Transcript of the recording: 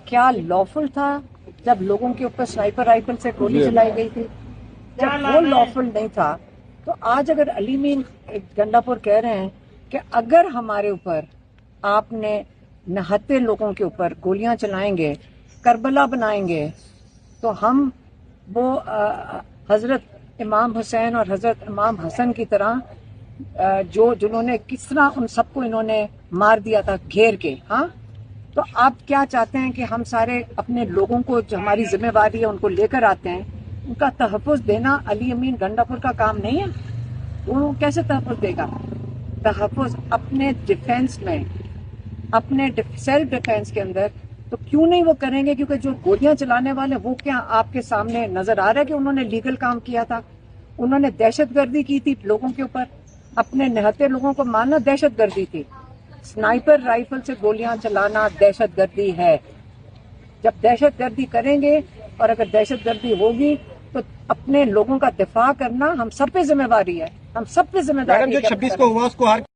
क्या लॉफुल था जब लोगों के ऊपर स्नाइपर राइफल से गोली चलाई गई थी? जब वो लॉफुल नहीं था तो आज अगर अली मीन गंडापुर कह रहे हैं कि अगर हमारे ऊपर आपने नहत्ते लोगों के ऊपर गोलियां चलाएंगे, करबला बनाएंगे, तो हम वो हजरत इमाम हुसैन और हजरत इमाम हसन की तरह जिन्होंने किस तरह उन सबको इन्होंने मार दिया था घेर के। हाँ, तो आप क्या चाहते हैं कि हम सारे अपने लोगों को जो हमारी जिम्मेवारी है उनको लेकर आते हैं, उनका तहफ़्फ़ुज़ देना अली अमीन गंडापुर का काम नहीं है? वो कैसे तहफ़्फ़ुज़ देगा? तहफ़्फ़ुज़ अपने डिफेंस में, अपने सेल्फ डिफेंस के अंदर तो क्यों नहीं वो करेंगे? क्योंकि जो गोलियां चलाने वाले वो क्या आपके सामने नजर आ रहा है कि उन्होंने लीगल काम किया था? उन्होंने दहशतगर्दी की थी लोगों के ऊपर, अपने निहत्ते लोगों को मारना दहशतगर्दी थी। स्नाइपर राइफल से गोलियां चलाना दहशतगर्दी है। जब दहशतगर्दी करेंगे और अगर दहशतगर्दी होगी तो अपने लोगों का दिफा करना हम सब पे जिम्मेवारी है, हम सब पे जिम्मेदारी है। 26 को हुआ उसको